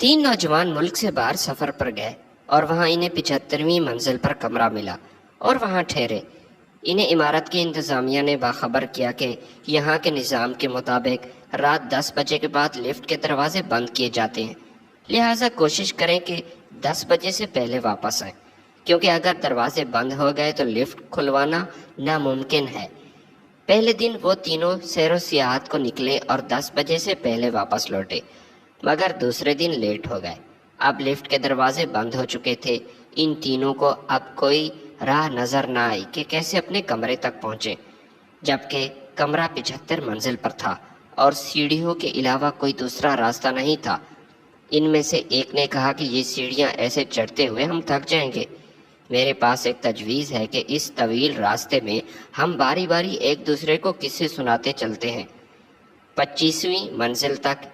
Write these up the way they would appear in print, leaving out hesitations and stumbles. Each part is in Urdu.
تین نوجوان ملک سے باہر سفر پر گئے اور وہاں انہیں 75ویں منزل پر کمرہ ملا اور وہاں ٹھہرے۔ انہیں عمارت کی انتظامیہ نے باخبر کیا کہ یہاں کے نظام کے مطابق رات 10 بجے کے بعد لفٹ کے دروازے بند کیے جاتے ہیں، لہٰذا کوشش کریں کہ 10 بجے سے پہلے واپس آئیں، کیونکہ اگر دروازے بند ہو گئے تو لفٹ کھلوانا ناممکن ہے۔ پہلے دن وہ تینوں سیر و سیاحت کو نکلے اور 10 بجے سے پہلے واپس لوٹے، مگر دوسرے دن لیٹ ہو گئے۔ اب لفٹ کے دروازے بند ہو چکے تھے۔ ان تینوں کو اب کوئی راہ نظر نہ آئی کہ کیسے اپنے کمرے تک پہنچے، جبکہ کمرہ 75 منزل پر تھا اور سیڑھیوں کے علاوہ کوئی دوسرا راستہ نہیں تھا۔ ان میں سے ایک نے کہا کہ یہ سیڑھیاں ایسے چڑھتے ہوئے ہم تھک جائیں گے۔ میرے پاس ایک تجویز ہے کہ اس طویل راستے میں ہم باری باری ایک دوسرے کو قصے سناتے چلتے ہیں۔ 25ویں منزل تک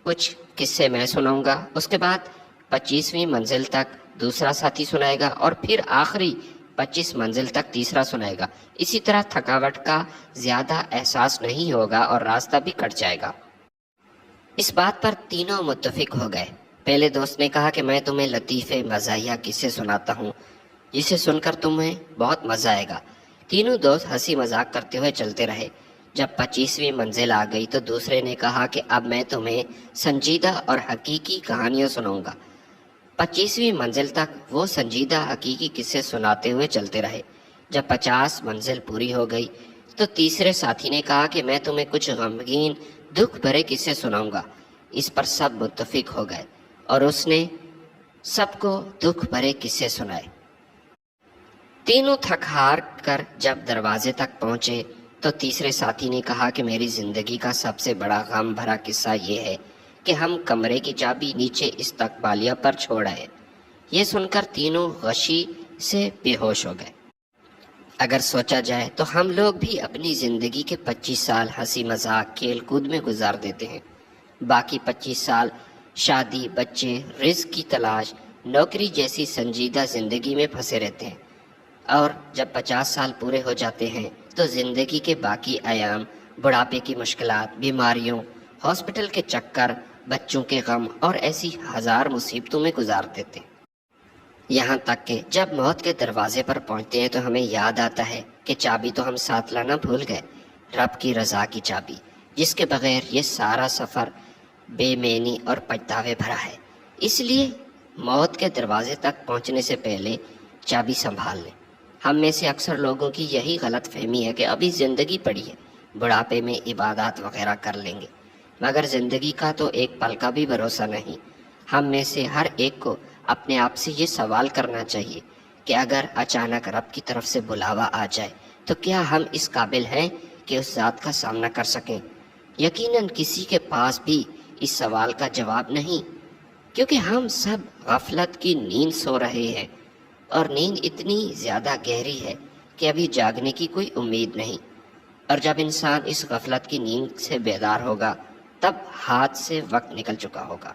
کچھ قصے میں سناؤں گا، اس کے بعد 25ویں منزل تک دوسرا ساتھی سنائے گا اور پھر آخری 25 منزل تک تیسرا سنائے گا۔ اسی طرح تھکاوٹ کا زیادہ احساس نہیں ہوگا اور راستہ بھی کٹ جائے گا۔ اس بات پر تینوں متفق ہو گئے۔ پہلے دوست نے کہا کہ میں تمہیں لطیفے مزاحیہ قصے سناتا ہوں جسے سن کر تمہیں بہت مزہ آئے گا۔ تینوں دوست ہنسی مذاق کرتے ہوئے چلتے رہے۔ جب 25ویں منزل آ گئی تو دوسرے نے کہا کہ اب میں تمہیں سنجیدہ اور حقیقی کہانیاں سناؤں گا۔ 25ویں منزل تک وہ سنجیدہ حقیقی قصے سناتے ہوئے چلتے رہے۔ جب 50 منزل پوری ہو گئی تو تیسرے ساتھی نے کہا کہ میں تمہیں کچھ غمگین دکھ بھرے قصے سناؤں گا۔ اس پر سب متفق ہو گئے اور اس نے سب کو دکھ بھرے قصے سنائے۔ تینوں تھک ہار کر جب دروازے تک پہنچے تو تیسرے ساتھی نے کہا کہ میری زندگی کا سب سے بڑا غم بھرا قصہ یہ ہے کہ ہم کمرے کی چابی نیچے استقبالیہ پر چھوڑ آئے۔ یہ سن کر تینوں غشی سے بے ہوش ہو گئے۔ اگر سوچا جائے تو ہم لوگ بھی اپنی زندگی کے 25 سال ہنسی مذاق کھیل کود میں گزار دیتے ہیں، باقی 25 سال شادی، بچے، رزق کی تلاش، نوکری جیسی سنجیدہ زندگی میں پھنسے رہتے ہیں، اور جب 50 سال پورے ہو جاتے ہیں تو زندگی کے باقی ایام بڑھاپے کی مشکلات، بیماریوں، ہاسپٹل کے چکر، بچوں کے غم اور ایسی ہزار مصیبتوں میں گزار دیتے ہیں۔ یہاں تک کہ جب موت کے دروازے پر پہنچتے ہیں تو ہمیں یاد آتا ہے کہ چابی تو ہم ساتھ لانا بھول گئے، رب کی رضا کی چابی، جس کے بغیر یہ سارا سفر بے معنی اور پچھتاوے بھرا ہے۔ اس لیے موت کے دروازے تک پہنچنے سے پہلے چابی سنبھال لیں۔ ہم میں سے اکثر لوگوں کی یہی غلط فہمی ہے کہ ابھی زندگی پڑی ہے، بڑھاپے میں عبادات وغیرہ کر لیں گے، مگر زندگی کا تو ایک پل کا بھی بھروسہ نہیں۔ ہم میں سے ہر ایک کو اپنے آپ سے یہ سوال کرنا چاہیے کہ اگر اچانک رب کی طرف سے بلاوا آ جائے تو کیا ہم اس قابل ہیں کہ اس ذات کا سامنا کر سکیں؟ یقیناً کسی کے پاس بھی اس سوال کا جواب نہیں، کیونکہ ہم سب غفلت کی نیند سو رہے ہیں، اور نیند اتنی زیادہ گہری ہے کہ ابھی جاگنے کی کوئی امید نہیں، اور جب انسان اس غفلت کی نیند سے بیدار ہوگا تب ہاتھ سے وقت نکل چکا ہوگا۔